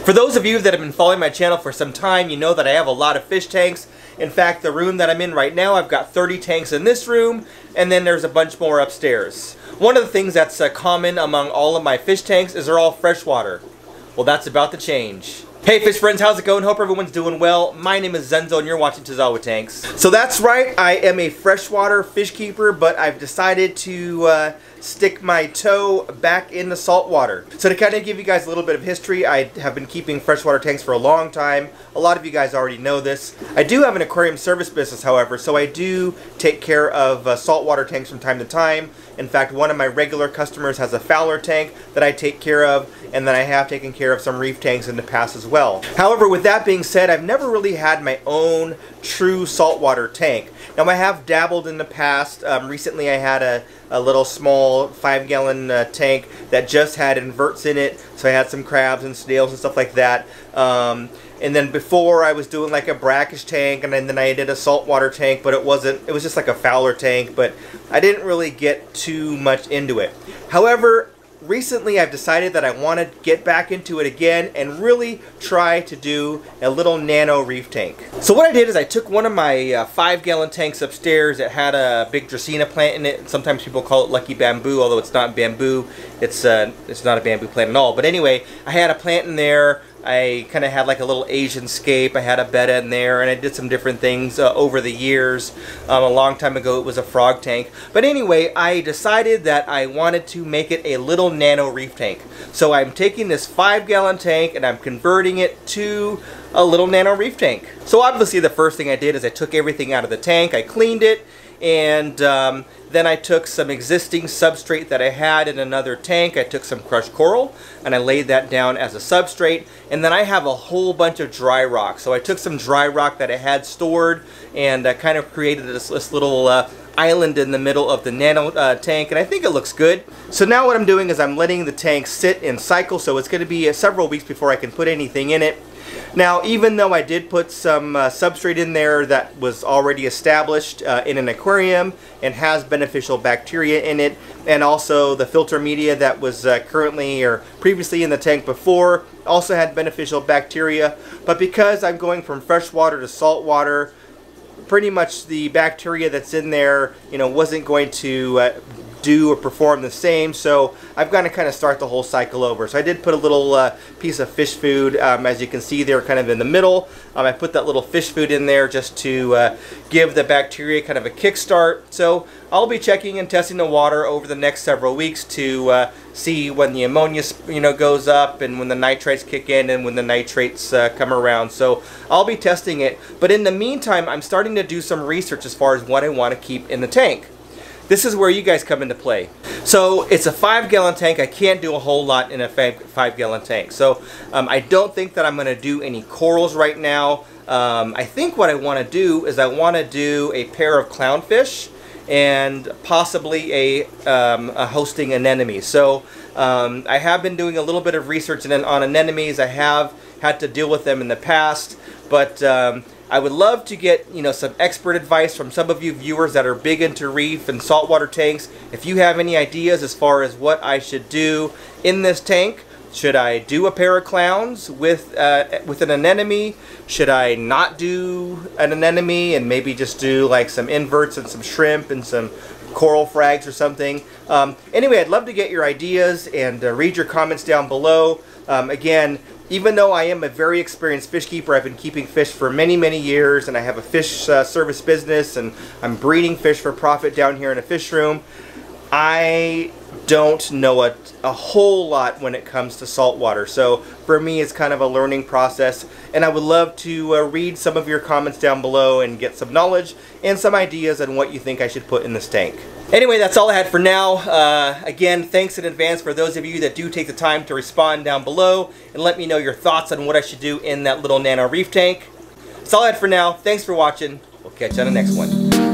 For those of you that have been following my channel for some time, you know that I have a lot of fish tanks. In fact, the room that I'm in right now, I've got 30 tanks in this room, and then there's a bunch more upstairs. One of the things that's common among all of my fish tanks is they're all freshwater. Well, that's about to change. Hey fish friends, how's it going? Hope everyone's doing well. My name is Zenzo and you're watching Tazawa Tanks. So that's right, I am a freshwater fish keeper, but I've decided to stick my toe back in the saltwater. So to kind of give you guys a little bit of history, I have been keeping freshwater tanks for a long time. A lot of you guys already know this. I do have an aquarium service business, however, so I do take care of saltwater tanks from time to time. In fact, one of my regular customers has a Fowler tank that I take care of, and then I have taken care of some reef tanks in the past as well. However, with that being said, I've never really had my own true saltwater tank. Now, I have dabbled in the past. Recently, I had a little small 5-gallon tank that just had inverts in it, so I had some crabs and snails and stuff like that. And then before, I was doing like a brackish tank, and then I did a saltwater tank, but it was just like a Fowler tank, but I didn't really get too much into it. However, recently I've decided that I want to get back into it again and really try to do a little Nano Reef tank. So what I did is I took one of my 5-gallon tanks upstairs that had a big Dracaena plant in it. Sometimes people call it lucky bamboo, although it's not bamboo. It's not a bamboo plant at all. But anyway, I had a plant in there. I kind of had like a little Asian scape. I had a betta in there, and I did some different things over the years. A long time ago it was a frog tank. But anyway, I decided that I wanted to make it a little Nano Reef tank. So I'm taking this 5-gallon tank and I'm converting it to a little Nano Reef tank. So obviously the first thing I did is I took everything out of the tank, I cleaned it, and then I took some existing substrate that I had in another tank. I took some crushed coral and I laid that down as a substrate, and then I have a whole bunch of dry rock. So I took some dry rock that I had stored and kind of created this little island in the middle of the nano tank, and I think it looks good. So now what I'm doing is I'm letting the tank sit and cycle, so it's going to be several weeks before I can put anything in it. Now, even though I did put some substrate in there that was already established in an aquarium and has beneficial bacteria in it, and also the filter media that was currently or previously in the tank before also had beneficial bacteria, but because I'm going from freshwater to saltwater, pretty much the bacteria that's in there, wasn't going to do or perform the same, so I've got to kind of start the whole cycle over. So I did put a little piece of fish food, as you can see there, kind of in the middle. I put that little fish food in there just to give the bacteria kind of a kickstart. So I'll be checking and testing the water over the next several weeks to see when the ammonia goes up and when the nitrates kick in and when the nitrates come around. So I'll be testing it, but in the meantime I'm starting to do some research as far as what I want to keep in the tank. This is where you guys come into play. So it's a 5-gallon tank. I can't do a whole lot in a 5-gallon tank. So I don't think that I'm going to do any corals right now. I think what I want to do is I want to do a pair of clownfish and possibly a hosting anemone. So I have been doing a little bit of research on anemones. I have had to deal with them in the past, but I would love to get some expert advice from some of you viewers that are big into reef and saltwater tanks. If you have any ideas as far as what I should do in this tank. Should I do a pair of clowns with an anemone? Should I not do an anemone and maybe just do like some inverts and some shrimp and some coral frags or something? Anyway, I'd love to get your ideas and read your comments down below. Again, even though I am a very experienced fish keeper, I've been keeping fish for many, many years, and I have a fish service business, and I'm breeding fish for profit down here in a fish room. I don't know a whole lot when it comes to saltwater, so for me it's kind of a learning process, and I would love to read some of your comments down below and get some knowledge and some ideas on what you think I should put in this tank. Anyway, that's all I had for now. Again, thanks in advance for those of you that do take the time to respond down below and let me know your thoughts on what I should do in that little Nano Reef tank. That's all I had for now. Thanks for watching. We'll catch you on the next one.